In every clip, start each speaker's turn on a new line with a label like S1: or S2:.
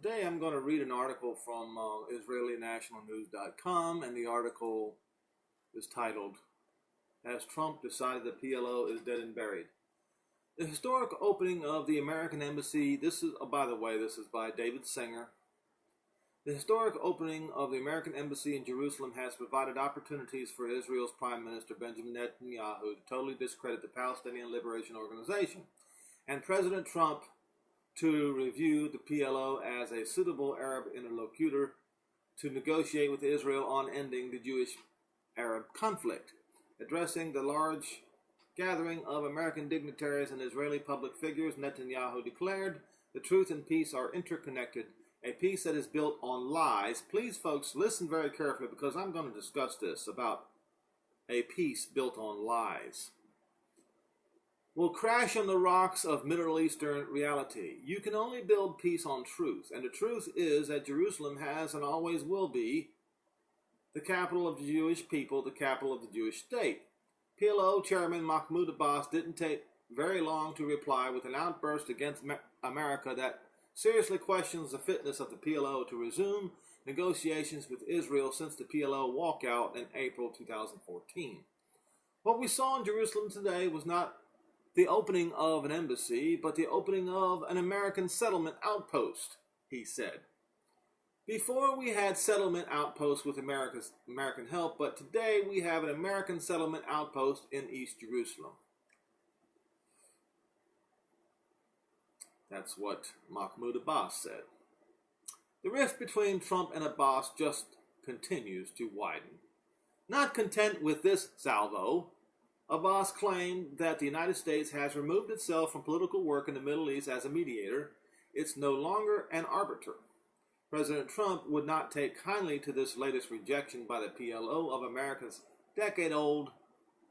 S1: Today I'm going to read an article from IsraeliNationalNews.com, and the article is titled, "Has Trump Decided the PLO is Dead and Buried?" The historic opening of the American Embassy, this is by David Singer. The historic opening of the American Embassy in Jerusalem has provided opportunities for Israel's Prime Minister Benjamin Netanyahu to totally discredit the Palestinian Liberation Organization, and President Trump to review the PLO as a suitable Arab interlocutor to negotiate with Israel on ending the Jewish-Arab conflict. Addressing the large gathering of American dignitaries and Israeli public figures, Netanyahu declared, "The truth and peace are interconnected, a peace that is built on lies." Please, folks, listen very carefully because I'm going to discuss this about a peace built on lies. "Will crash on the rocks of Middle Eastern reality. You can only build peace on truth, and the truth is that Jerusalem has and always will be the capital of the Jewish people, the capital of the Jewish state." PLO Chairman Mahmoud Abbas didn't take very long to reply with an outburst against America that seriously questions the fitness of the PLO to resume negotiations with Israel since the PLO walkout in April 2014. What we saw in Jerusalem today was not the opening of an embassy, but the opening of an American settlement outpost, he said. "Before we had settlement outposts with American help, but today we have an American settlement outpost in East Jerusalem." That's what Mahmoud Abbas said. The rift between Trump and Abbas just continues to widen. Not content with this salvo, Abbas claimed that the United States has removed itself from political work in the Middle East as a mediator. It's no longer an arbiter. President Trump would not take kindly to this latest rejection by the PLO of America's decades-old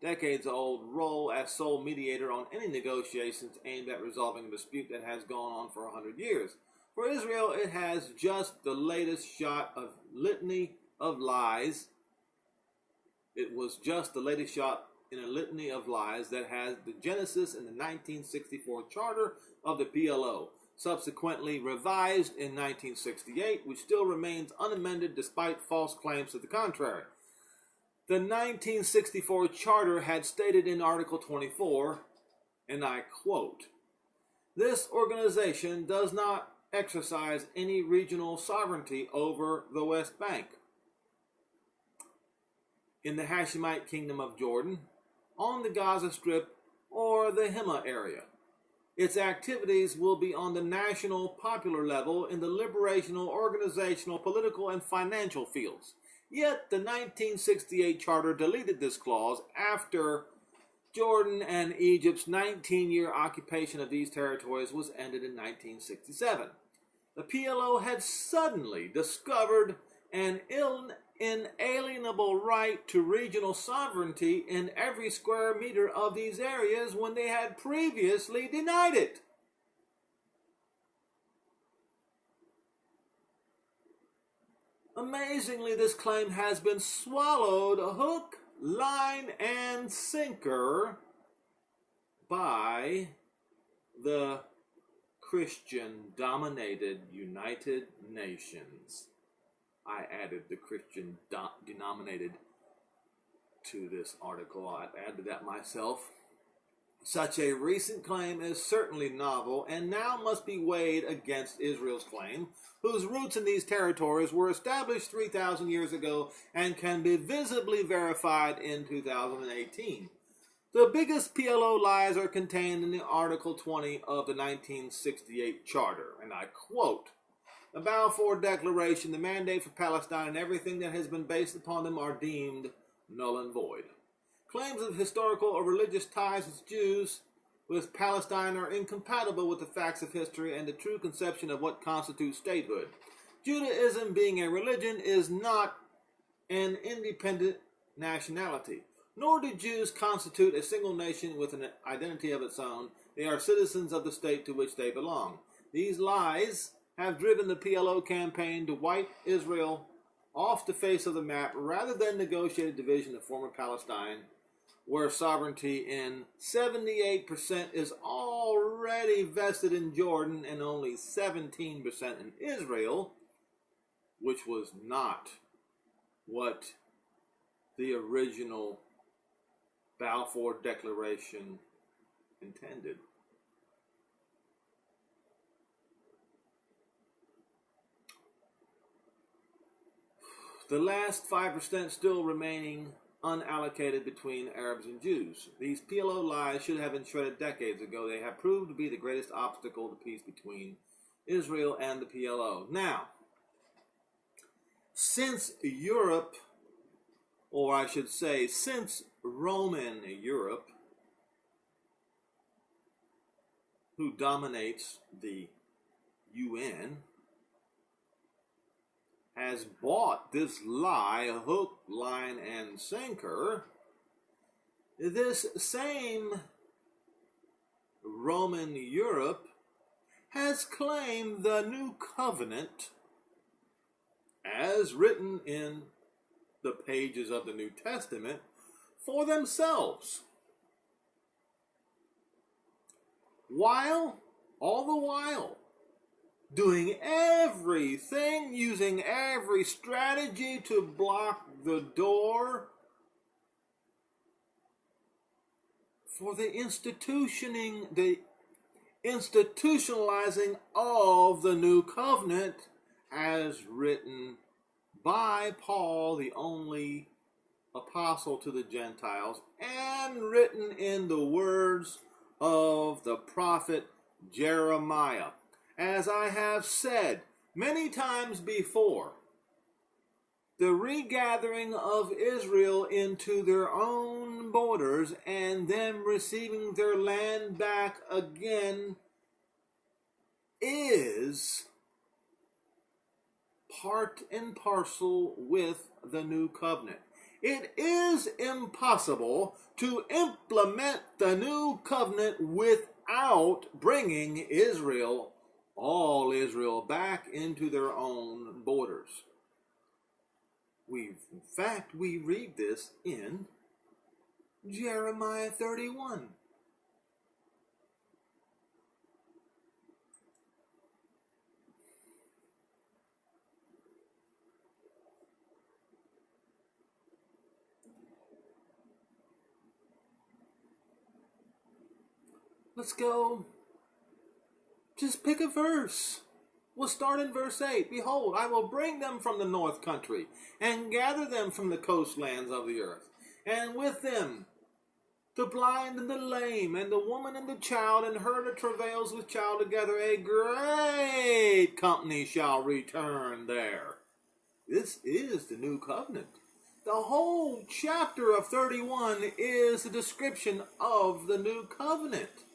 S1: role as sole mediator on any negotiations aimed at resolving a dispute that has gone on for 100 years. For Israel, it has just the latest shot of litany of lies. It was just the latest shot in a litany of lies that has the genesis in the 1964 charter of the PLO, subsequently revised in 1968, which still remains unamended despite false claims to the contrary. The 1964 charter had stated in Article 24, and I quote, "This organization does not exercise any regional sovereignty over the West Bank, in the Hashemite Kingdom of Jordan, on the Gaza Strip, or the Hema area. Its activities will be on the national popular level in the liberational, organizational, political, and financial fields." Yet the 1968 charter deleted this clause after Jordan and Egypt's 19-year occupation of these territories was ended in 1967. The PLO had suddenly discovered an inalienable right to regional sovereignty in every square meter of these areas when they had previously denied it. Amazingly, this claim has been swallowed hook, line, and sinker by the Christian-dominated United Nations. I added the Christian-denominated to this article. I added that myself. Such a recent claim is certainly novel and now must be weighed against Israel's claim, whose roots in these territories were established 3,000 years ago and can be visibly verified in 2018. The biggest PLO lies are contained in the Article 20 of the 1968 Charter, and I quote, "The Balfour Declaration, the mandate for Palestine, and everything that has been based upon them are deemed null and void. Claims of historical or religious ties with Jews with Palestine are incompatible with the facts of history and the true conception of what constitutes statehood. Judaism, being a religion, is not an independent nationality, nor do Jews constitute a single nation with an identity of its own. They are citizens of the state to which they belong. These lies have driven the PLO campaign to wipe Israel off the face of the map rather than negotiate a division of former Palestine where sovereignty in 78% is already vested in Jordan and only 17% in Israel, which was not what the original Balfour Declaration intended. The last 5% still remaining unallocated between Arabs and Jews. These PLO lies should have been shredded decades ago. They have proved to be the greatest obstacle to peace between Israel and the PLO. Now, since Europe, or I should say, since Roman Europe, who dominates the UN, has bought this lie hook, line, and sinker, this same Roman Europe has claimed the new covenant as written in the pages of the New Testament for themselves. All the while, doing everything, using every strategy to block the door for the institutionalizing of the new covenant as written by Paul, the only apostle to the Gentiles, and written in the words of the prophet Jeremiah. As I have said many times before, the regathering of Israel into their own borders and them receiving their land back again is part and parcel with the new covenant. It is impossible to implement the new covenant without bringing Israel, all Israel, back into their own borders. In fact, we read this in Jeremiah 31. Let's go. Just pick a verse. We'll start in verse 8. Behold, I will bring them from the north country, and gather them from the coastlands of the earth, and with them the blind and the lame, and the woman and the child, and her that travails with child together. A great company shall return there. This is the new covenant. The whole chapter of 31 is a description of the new covenant.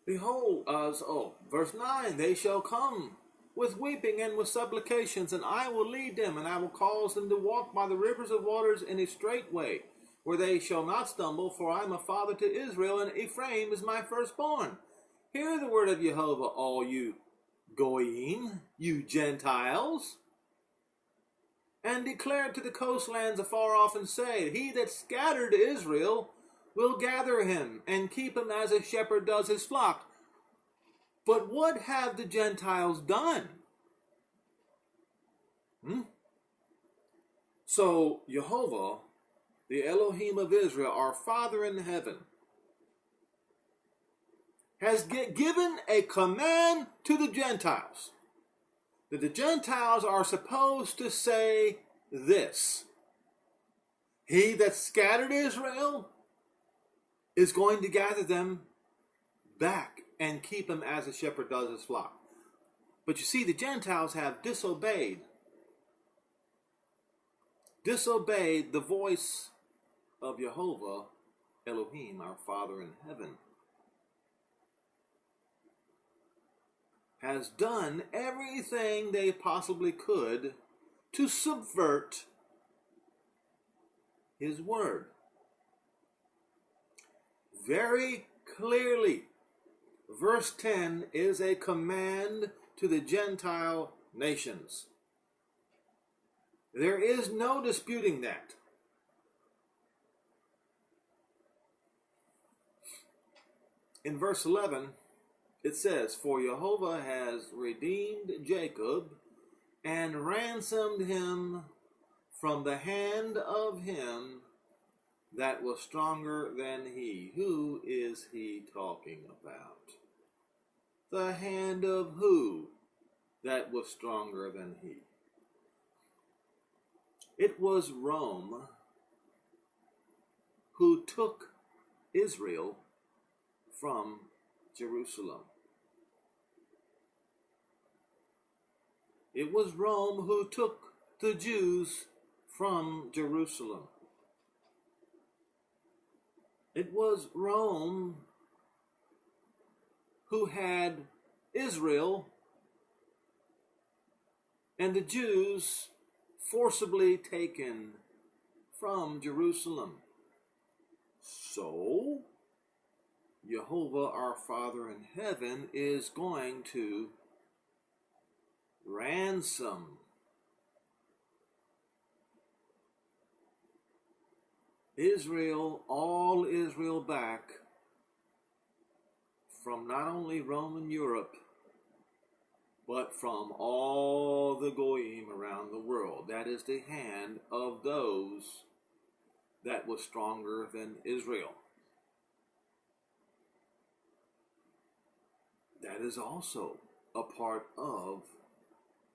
S1: Behold, verse 9, they shall come with weeping and with supplications, and I will lead them, and I will cause them to walk by the rivers of waters in a straight way, where they shall not stumble, for I am a father to Israel, and Ephraim is my firstborn. Hear the word of Jehovah, all you Goyim, you Gentiles, and declare to the coastlands afar off, and say, he that scattered Israel will gather him, and keep him as a shepherd does his flock. But what have the Gentiles done? So Jehovah, the Elohim of Israel, our Father in heaven, has given a command to the Gentiles, that the Gentiles are supposed to say this: he that scattered Israel is going to gather them back and keep them as a shepherd does his flock. But you see, the Gentiles have disobeyed the voice of Jehovah Elohim, our Father in heaven, has done everything they possibly could to subvert his word. Very clearly, verse 10 is a command to the Gentile nations. There is no disputing that. In verse 11, it says, "For Jehovah has redeemed Jacob and ransomed him from the hand of him that was stronger than he." Who is he talking about? The hand of who that was stronger than he? It was Rome who took Israel from Jerusalem. It was Rome who took the Jews from Jerusalem. It was Rome who had Israel and the Jews forcibly taken from Jerusalem. So, Jehovah our Father in heaven is going to ransom Israel, all Israel, back from not only Roman Europe, but from all the Goyim around the world. That is the hand of those that was stronger than Israel. That is also a part of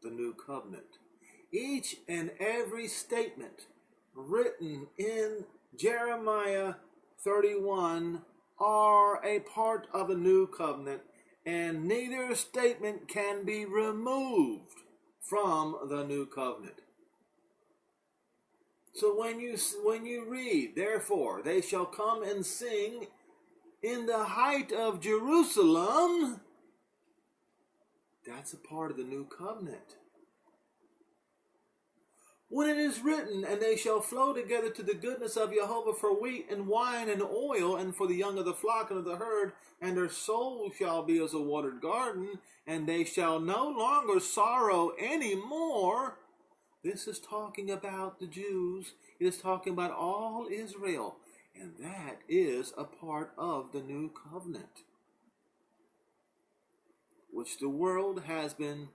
S1: the new covenant. Each and every statement written in Jeremiah 31 are a part of the new covenant, and neither statement can be removed from the new covenant. So when you read, "Therefore they shall come and sing in the height of Jerusalem," that's a part of the new covenant. When it is written, "And they shall flow together to the goodness of Jehovah for wheat and wine and oil, and for the young of the flock and of the herd, and their soul shall be as a watered garden, and they shall no longer sorrow any more." This is talking about the Jews. It is talking about all Israel. And that is a part of the new covenant, which the world has been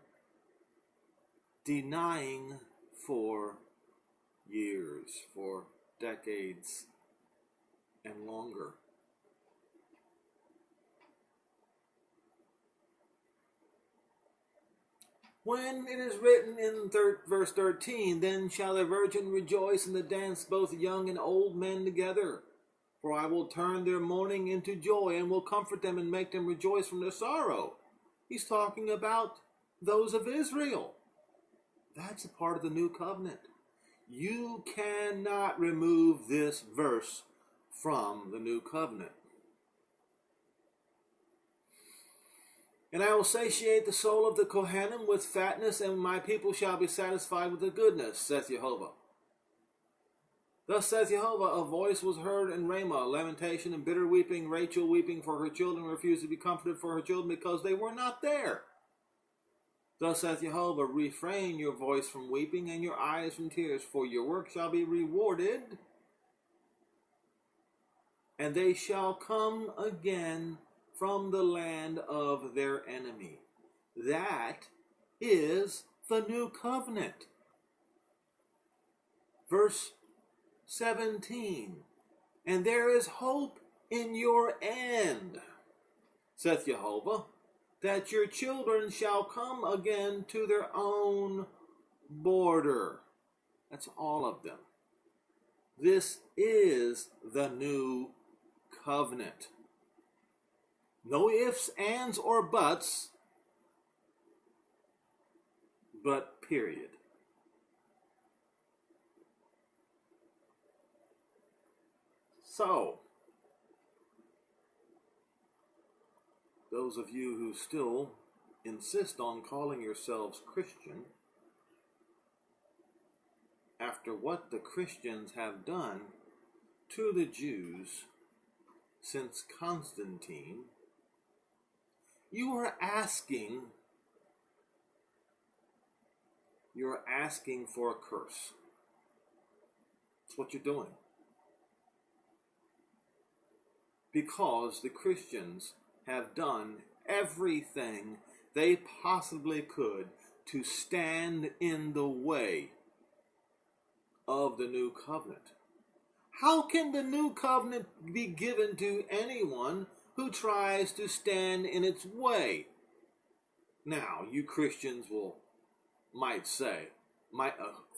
S1: denying for years, for decades and longer. When it is written in verse 13, "Then shall the virgin rejoice and the dance, both young and old men together. For I will turn their mourning into joy, and will comfort them and make them rejoice from their sorrow." He's talking about those of Israel. That's a part of the new covenant. You cannot remove this verse from the new covenant. "And I will satiate the soul of the Kohanim with fatness, and my people shall be satisfied with the goodness, saith Jehovah. Thus saith Jehovah, a voice was heard in Ramah, lamentation and bitter weeping, Rachel weeping for her children, refused to be comforted for her children because they were not there. Thus saith Jehovah, refrain your voice from weeping and your eyes from tears, for your work shall be rewarded, and they shall come again from the land of their enemy." That is the new covenant. Verse 17, "And there is hope in your end, saith Jehovah, that your children shall come again to their own border." That's all of them. This is the new covenant. No ifs, ands, or buts, but period. So, those of you who still insist on calling yourselves Christian, after what the Christians have done to the Jews since Constantine, You are asking for a curse. That's what you're doing. Because the Christians have done everything they possibly could to stand in the way of the new covenant. How can the new covenant be given to anyone who tries to stand in its way? Now, you Christians might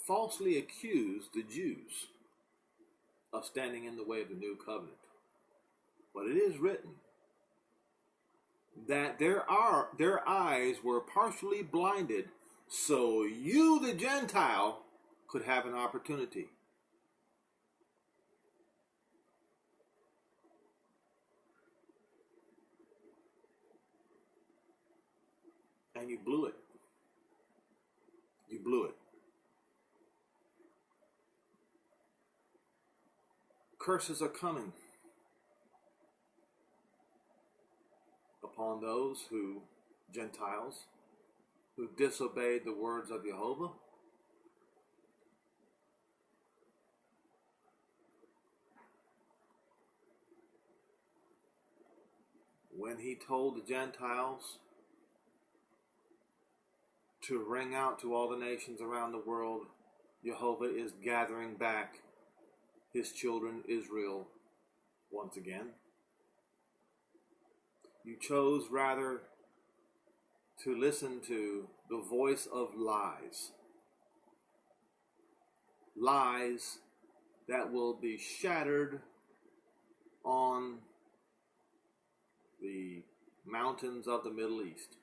S1: falsely accuse the Jews of standing in the way of the new covenant. But it is written that their eyes were partially blinded, so you, the Gentile, could have an opportunity. And you blew it. You blew it. Curses are coming upon those Gentiles, who disobeyed the words of Jehovah. When he told the Gentiles to ring out to all the nations around the world, Jehovah is gathering back his children Israel once again. You chose rather to listen to the voice of lies. Lies that will be shattered on the mountains of the Middle East.